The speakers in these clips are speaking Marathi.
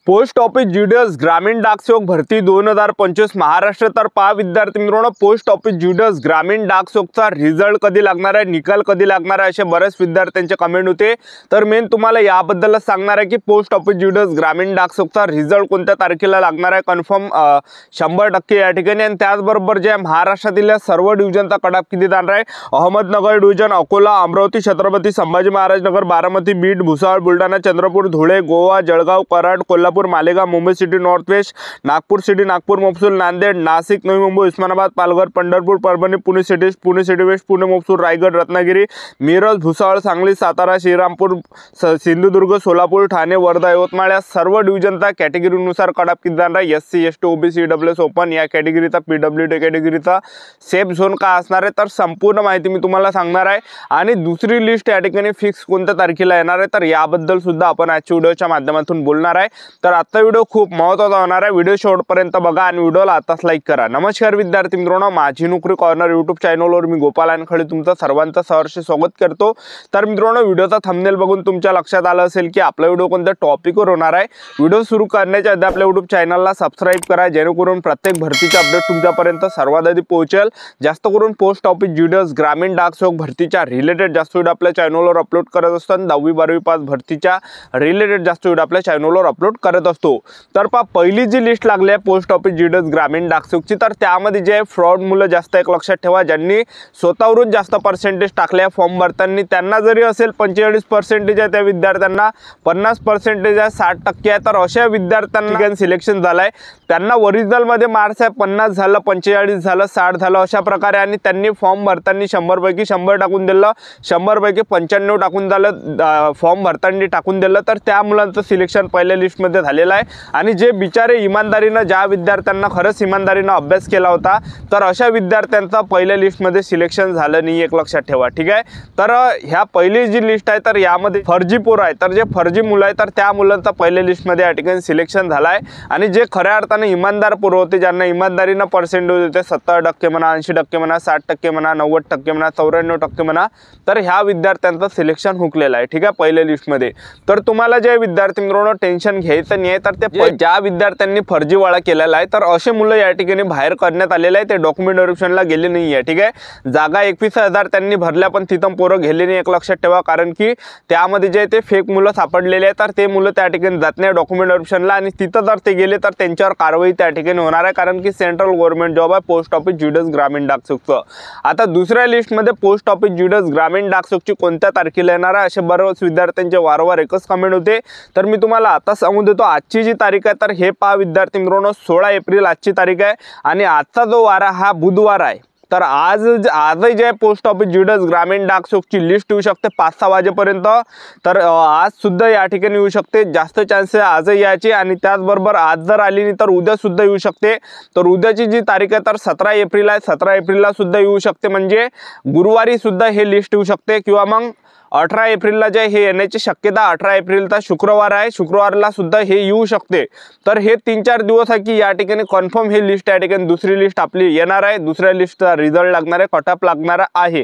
पोस्ट ऑफिस जीडीएस ग्रामीण डाक सेवक भरती 2025 महाराष्ट्र तर पहा विद्यार्थी मित्रांनो, पोस्ट ऑफिस जीडीएस ग्रामीण डाक सेवकचा रिझल्ट कधी लागणार आहे, निकाल कधी लागणार आहे असे बरेच विद्यार्थ्यांचे कमेंट होते। तर मेन तुम्हाला याबद्दलच सांगणार आहे की पोस्ट ऑफिस जीडीएस ग्रामीण डाक सेवकचा रिझल्ट कोणत्या तारखेला लागणार आहे कन्फर्म 100% या ठिकाणी। आणि त्याचबरोबर जे महाराष्ट्रातील सर्व डिव्हिजनचा कट किती जाणार आहे, Ahmednagar division, Akola, Amravati, Chhatrapati Sambhaji Maharaj Nagar, Baramati, Beed, Bhusawal, Buldhana, Chandrapur, Dhule, Goa, Jalgaon, Karad, Kolhapur, Malegaon, Mumbai city north west, Nagpur city, Nagpur महसूल, नांदेड, नाशिक, नवी मुंबई, उस्मानाबाद, पालघर, पंढरपूर, परभणी, पुणे सिटी वेस्ट, पुणे महसूल, रायगड, रत्नागिरी, मिरज, भुसावळ, सांगली, सातारा, श्रीरामपूर, सिंधुदुर्ग, सोलापूर, ठाणे, वर्धा, यवतमाळ या सर्व डिव्हिजनचा कॅटेगरीनुसार कट किती जाणार आहे, SC, ST, OBC, EWS open या कॅटेगरीचा, पीडब्ल्यूडी कॅटेगरीचा सेफ झोन काय असणार आहे तर संपूर्ण माहिती मी तुम्हाला सांगणार आहे। आणि दुसरी लिस्ट या ठिकाणी फिक्स कोणत्या तारखेला येणार आहे तर याबद्दल सुद्धा आपण आजच्या व्हिडिओच्या माध्यमातून बोलणार आहे। तर आजचा व्हिडिओ खूप महत्त्वाचा होणार आहे, व्हिडिओ शेवटपर्यंत बघा आणि व्हिडिओला आताच लाईक करा। नमस्कार विद्यार्थी मित्रांनो, माझी नोकरी कॉर्नर यूट्यूब चॅनलवर मी गोपाल अनखळे तुमचं सर्वांचं सहर्ष स्वागत करतो। तर मित्रांनो, व्हिडिओचा थंबनेल बघून तुमच्या लक्षात आलं असेल की आपला व्हिडिओ कोणत्या टॉपिकवर होणार आहे। व्हिडिओ सुरू करण्याच्या आधी आपल्या यूट्यूब चॅनलला सबस्क्राइब करा, जेणेकरून प्रत्येक भरतीचे अपडेट तुमच्यापर्यंत सर्वात आधी पोहोचेल। जास्त करून पोस्ट ऑफिस जीडीएस ग्रामीण डाक सेवक भरतीच्या रिलेटेड जास्त व्हिडिओ आपल्या चॅनलवर अपलोड करत असतात। 10वी 12वी पास भरतीच्या रिलेटेड जास्त व्हिडिओ आपल्या चॅनलवर अपलोड करत असतो। तर पहिली जी लिस्ट लागली आहे पोस्ट ऑफिस जीडीएस ग्रामीण डाक सेवकची, तर त्यामध्ये जे फ्रॉड मुलं जास्त एक लक्षात ठेवा, ज्यांनी स्वतःवरून जास्त पर्सेंटेज टाकले फॉर्म भरताना, त्यांना जरी असेल 45% आहे त्या विद्यार्थ्यांना 50% आहे, 60% आहे, तर अशा विद्यार्थ्यांना सिलेक्शन झालंय। त्यांना ओरिजिनल मध्ये मार्क्स आहे 50 झालं, 45 झालं, 60 झालं अशा प्रकारे, आणि त्यांनी फॉर्म भरताना 100 पैकी 100 टाकून दिलं, 100 पैकी 95 टाकून दिलं, फॉर्म भरताना टाकून दिलं, तर त्या मुलांचं सिलेक्शन पहिल्या लिस्टमध्ये झालेलं आहे। आणि जे बिचारे इमानदारीनं, ज्या विद्यार्थ्यांना खरंच इमानदारीनं अभ्यास केला होता, तर अशा विद्यार्थ्यांचा पहिल्या लिस्टमध्ये सिलेक्शन झालं नाही, एक लक्षात ठेवा, ठीक आहे। तर ह्या पहिली जी लिस्ट आहे तर यामध्ये फर्जी पोरं आहे, तर जे फर्जी मुलं आहे तर त्या मुलांचा पहिल्या लिस्टमध्ये या ठिकाणी सिलेक्शन झालं आहे। आणि जे खऱ्या अर्थाने इमानदार पोरं होते, ज्यांना इमानदारीनं पर्सेंटेज होते 70% म्हणा, 80% म्हणा, 60% म्हणा, 90% म्हणा, 94% म्हणा, तर ह्या विद्यार्थ्यांचं सिलेक्शन हुकलेलं आहे, ठीक आहे, पहिल्या लिस्टमध्ये। तर तुम्हाला जे विद्यार्थी मित्रांनो टेन्शन घ्यायचं नाही, तर ते ज्या विद्यार्थ्यांनी फर्जीवाडा केलेला आहे तर असे मुलं या ठिकाणी बाहेर करण्यात आलेले आहे, ते डॉक्युमेंट व्हेरिफिकेशनला गेले नाही आहे, ठीक आहे। जागा 21,000 त्यांनी भरल्या, पण तिथं पोरं गेले नाही, एक लक्षात ठेवा, कारण की त्यामध्ये जे ते फेक मुलं सापडलेले आहेत, तर ते मुलं त्या ठिकाणी जात नाही डॉक्युमेंट व्हेरिफिकेशनला, आणि तिथं जर ते गेले तर त्यांच्यावर कारवाई त्या ठिकाणी होणार आहे, कारण की सेंट्रल गव्हर्नमेंट जॉब आहे पोस्ट ऑफिस जीडीएस ग्रामीण डाक सेवकचं। आता दुसऱ्या लिस्टमध्ये पोस्ट ऑफिस जीडीएस ग्रामीण डाक सेवकची कोणत्या तारखेला येणार आहे असे बरेच विद्यार्थ्यांचे वारंवार एकच कमेंट होते। तर मी तुम्हाला आता सांगून देतो आजची जी तारीख आहे, तर हे पहा विद्यार्थी मित्रांनो, 16 एप्रिल आजची तारीख आहे, आणि आजचा जो वार हा बुधवार आहे। तर आजही जे पोस्ट ऑफिस जीडीएस ग्रामीण डाक सेवकची लिस्ट येऊ शकते 5-6 वाजेपर्यंत, तर आज सुद्धा या ठिकाणी येऊ शकते, जास्त चान्सेस आजही यायची, आणि त्याचबरोबर आज जर आली नाही तर उद्या सुद्धा येऊ शकते। तर उद्याची जी तारीख आहे तर 17 एप्रिल आहे, 17 एप्रिलला सुद्धा येऊ शकते, म्हणजे गुरुवारी सुद्धा हे लिस्ट येऊ शकते, किंवा मग 18 एप्रिलला जे हे येण्याची शक्यता, 18 एप्रिलचा शुक्रवार आहे, शुक्रवारला सुद्धा हे येऊ शकते। तर हे 3-4 दिवस आहे की या ठिकाणी कन्फर्म हे लिस्ट या ठिकाणी दुसरी लिस्ट आपली येणार आहे, दुसऱ्या लिस्टचा रिझल्ट लागणार आहे, कटअप लागणार आहे।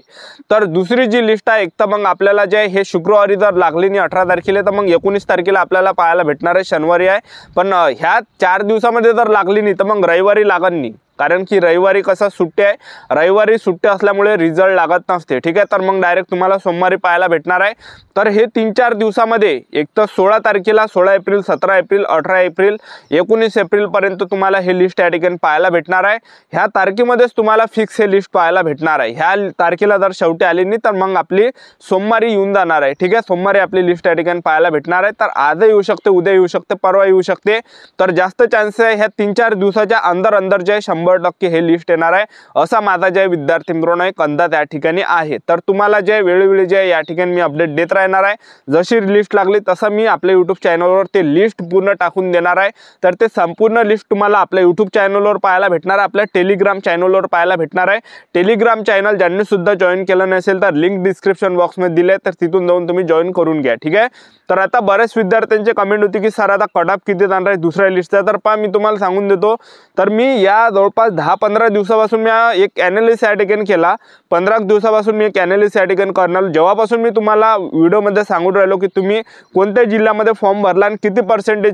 तर दुसरी जी लिस्ट आहे, एक तर मग आपल्याला जे हे शुक्रवारी जर लागली नाही 18 तारखेला, तर मग 19 तारखेला आपल्याला पाहायला भेटणार आहे, शनिवारी आहे। पण ह्या 4 दिवसामध्ये जर लागली नाही तर मग रविवारी लागण नाही, कारण की रविवारी कसं सुट्टी आहे, रविवारी सुट्टी असल्यामुळे रिझल्ट लागत नसते, ठीक आहे। तर मग डायरेक्ट तुम्हाला सोमवारी पाहायला भेटणार आहे। तर हे 3-4 दिवसामध्ये एक तर 16 तारखेला, 16 एप्रिल, 17 एप्रिल, 18 एप्रिल, 19 एप्रिलपर्यंत तुम्हाला हे लिस्ट या ठिकाणी पाहायला भेटणार आहे। ह्या तारखेमध्येच तुम्हाला फिक्स हे लिस्ट पाहायला भेटणार आहे। ह्या तारखेला जर शेवटी आली नाही तर मग आपली सोमवारी येऊन जाणार आहे, ठीक आहे, सोमवारी आपली लिस्ट या ठिकाणी पाहायला भेटणार आहे। तर आजही येऊ शकते, उद्या येऊ शकते, परवा येऊ शकते, तर जास्त चान्सेस आहे ह्या 3-4 दिवसाच्या अंदर जे 100% हे लिस्ट येणार आहे, असा माझा जे विद्यार्थी मित्रांनो एक अंदाज या ठिकाणी आहे। तर तुम्हाला जे वेळोवेळी जे या ठिकाणी मी अपडेट देत राहणार आहे, जशी लिस्ट लागली तसं मी आपल्या यूट्यूब चॅनलवर ते लिस्ट पूर्ण टाकून देणार आहे। तर ते संपूर्ण लिस्ट तुम्हाला आपल्या यूट्यूब चॅनलवर पाहायला भेटणार आहे, आपल्या टेलिग्राम चॅनलवर पाहायला भेटणार आहे। टेलिग्राम चॅनल ज्यांनी सुद्धा जॉईन केलं नसेल तर लिंक डिस्क्रिप्शन बॉक्समध्ये दिले, तर तिथून जाऊन तुम्ही जॉईन करून घ्या, ठीक आहे। तर आता बरेच विद्यार्थ्यांचे कमेंट होती की सर आता कटअप किती जाणार आहे दुसऱ्या लिस्टचा, तर पहा मी तुम्हाला सांगून देतो, तर मी या जवळपास 10-15 दिवसापासून मी एक ॲनालिसिस या ठिकाणी केला. 15 दिवसापासून मी एक ॲनालिसिस या ठिकाणी करणार. जेव्हापासून मी तुम्हाला व्हिडिओमध्ये सांगून राहिलो की तुम्ही कोणत्या जिल्ह्यामध्ये फॉर्म भरला आणि किती पर्सेंटेज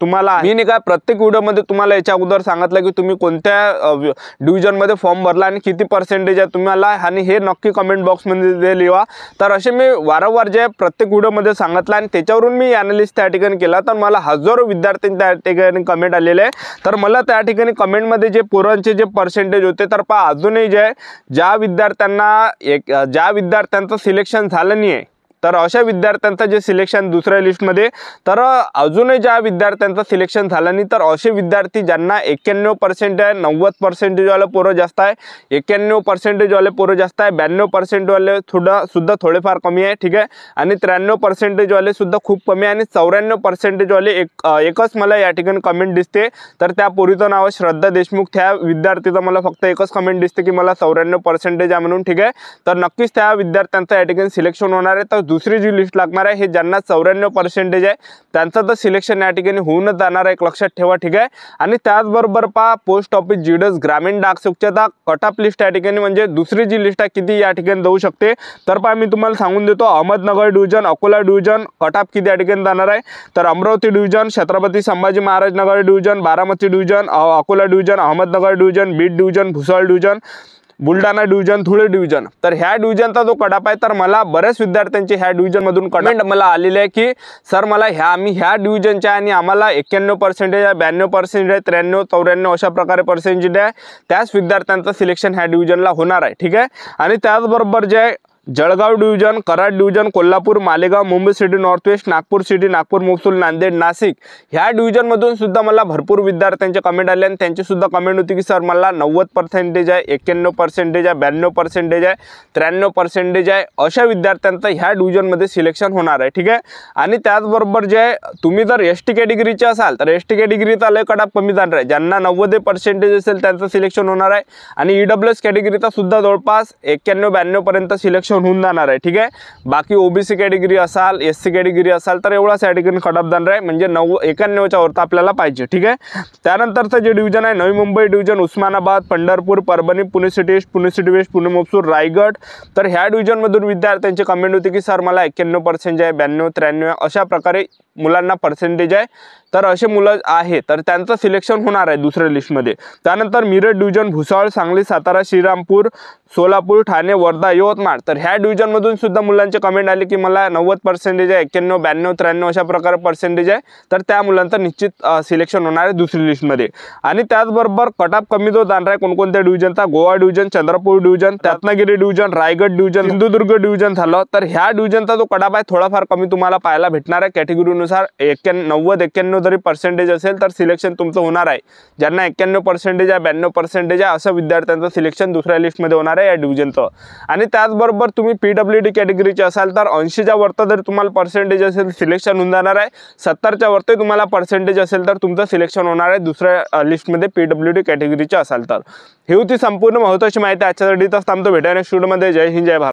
तुम्हाला, मी नाही का प्रत्येक व्हिडिओमध्ये तुम्हाला याच्या अगोदर सांगितलं की तुम्ही कोणत्या डिव्हिजनमध्ये फॉर्म भरला आणि किती पर्सेंटेज आहे तुम्हाला, आणि हे नक्की कमेंट बॉक्समध्ये लिहा. तर असे मी वारंवार जे प्रत्येक व्हिडिओमध्ये सांगितलं आणि त्याच्यावरून मी ॲनालिसिस त्या ठिकाणी केला. तर मला हजारो विद्यार्थ्यांनी त्या ठिकाणी कमेंट आलेले आहे. तर मला त्या ठिकाणी कमेंटमध्ये जे पोरांचे जे पर्सेंटेज होते, तर पहा अजूनही ज्या विद्यार्थ्यांचं सिलेक्शन झालं नाही आहे, तर अशा विद्यार्थ्यांचं जे सिलेक्शन दुसऱ्या लिस्टमध्ये, तर अजूनही ज्या विद्यार्थ्यांचं सिलेक्शन झालं नाही, तर असे विद्यार्थी ज्यांना 91% आहे, 90% वाले पोरं जास्त आहे, 91% वाले पोरं जास्त आहे, 92% वाले सुद्धा थोडेफार कमी आहे, ठीक आहे, आणि 93% वाले सुद्धा खूप कमी आहे, आणि 94% वाले एकच मला या ठिकाणी कमेंट दिसते. तर त्या पोरीचं नाव श्रद्धा देशमुख. त्या विद्यार्थीचं मला फक्त एकच कमेंट दिसते की मला 94% आहे म्हणून, ठीक आहे. तर नक्कीच त्या विद्यार्थ्यांचं या ठिकाणी सिलेक्शन होणार आहे. तर दुसरी जी लिस्ट लागणार आहे, हे ज्यांना 94% आहे त्यांचं तर सिलेक्शन या ठिकाणी होऊनच जाणार आहे, एक लक्षात ठेवा, ठीक आहे. आणि त्याचबरोबर पहा पोस्ट ऑफिस जीडीएस ग्रामीण डाकसेवकच्या कट ऑफ लिस्ट या ठिकाणी, म्हणजे दुसरी जी लिस्ट आहे किती या ठिकाणी जाऊ शकते. तर पहा मी तुम्हाला सांगून देतो, Ahmednagar division, Akola division cut off किती या ठिकाणी जाणार आहे. तर Amravati division, Chhatrapati Sambhaji Maharaj Nagar division, Baramati division, Akola division, Ahmednagar division, Beed division, Bhusawal division, Buldhana division, Dhule division. तर ह्या डिव्हिजनचा जो कट ऑफ आहे, तर मला बऱ्याच विद्यार्थ्यांचे ह्या डिव्हिजनमधून कमेंट मला आलेले आहे की सर मला आम्ही ह्या डिव्हिजनच्या आणि आम्हाला 91% आहे, 92% आहे, 93, 94 अशा प्रकारे पर्सेंटेज आहे, त्याच विद्यार्थ्यांचं सिलेक्शन ह्या डिव्हिजनला होणार आहे, ठीक आहे. आणि त्याचबरोबर जे Jalgaon division, Karad division, Kolhapur, Malegaon, Mumbai city north west, Nagpur city, Nagpur महसूल, नांदेड, नाशिक ह्या डिव्हिजनमधून सुद्धा मला भरपूर विद्यार्थ्यांचे कमेंट आले, आणि त्यांची सुद्धा कमेंट होती की सर मला 90% आहे, 91% आहे, 92% आहे, 93% आहे, अशा विद्यार्थ्यांचं ह्या डिव्हिजनमध्ये सिलेक्शन होणार आहे, ठीक आहे. आणि त्याचबरोबर जे तुम्ही जर एसटी कॅटेगरीचे असाल, तर एसटी कॅटेगरीचा लय कट ऑफ कमी जाणार आहे. ज्यांना 90% असेल त्यांचं सिलेक्शन होणार आहे, आणि ईडब्ल्यूएस कॅटेगरीचा सुद्धा जवळपास 91-92 पर्यंत सिलेक्शन होऊन जाणार आहे, ठीक आहे. बाकी ओबीसी कॅटेगरी असाल, एससी कॅटेगरी असाल, तर एवढाच या ठिकाणी कट ऑफ जाणार आहे, म्हणजे 91च्या वरती आपल्याला पाहिजे, ठीक आहे. त्यानंतरचं जे डिव्हिजन आहे, Navi Mumbai division, Osmanabad, Pandharpur, Parbhani, Pune city east, Pune city west, Pune महसूल, रायगड. तर ह्या डिव्हिजनमधून विद्यार्थ्यांची कमेंट होती की सर मला 91% आहे, 92, 93 अशा प्रकारे मुलांना पर्सेंटेज आहे. तर असे मुलं आहे, तर त्यांचं सिलेक्शन होणार आहे दुसऱ्या लिस्टमध्ये. त्यानंतर मिरज डिव्हिजन, भुसावळ, सांगली, सातारा, श्रीरामपूर, सोलापूर, ठाणे, वर्धा, यवतमाळ. तर ह्या डिव्हिजनमधून सुद्धा मुलांचे कमेंट आले की मला 90% आहे, 91, 92, 93 अशा प्रकारे पर्सेंटेज आहे. तर त्या मुलांचं निश्चित सिलेक्शन होणार आहे दुसरी लिस्टमध्ये. आणि त्याचबरोबर कट ऑफ कमी जो जाणार आहे कोणकोणत्या डिव्हिजनचा, Goa division, Chandrapur division, Ratnagiri division, Raigad division, Sindhudurg division झालं. तर ह्या डिव्हिजनचा जो कट ऑफ आहे थोडाफार कमी तुम्हाला पाहायला भेटणार आहे. कॅटेगरीनुसार 90-91 जरी पर्सेंटेज असेल तर सिलेक्शन तुमचं होणार आहे. ज्यांना 91% आहे, 92% आहे, असं विद्यार्थ्यांचं सिलेक्शन दुसऱ्या लिस्टमध्ये होणार आहे या डिव्हिजनचं. आणि त्याचबरोबर तुम्ही पीडब्ल्यूडी कॅटेगरीचे असाल तर 80च्या वरती जर तुम्हाला पर्सेंटेज असेल सिलेक्शन होऊन जाणार आहे. 70च्या वरती तुम्हाला पर्सेंटेज असेल तर तुमचं सिलेक्शन होणार आहे दुसऱ्या लिस्टमध्ये पीडब्ल्यूडी कॅटेगरीचे असाल तर. ही होती संपूर्ण महत्त्वाची माहिती आजच्यासाठी. तर थांबतो, भेटूया नेक्स्ट व्हिडिओमध्ये. जय हिंद, जय भारत.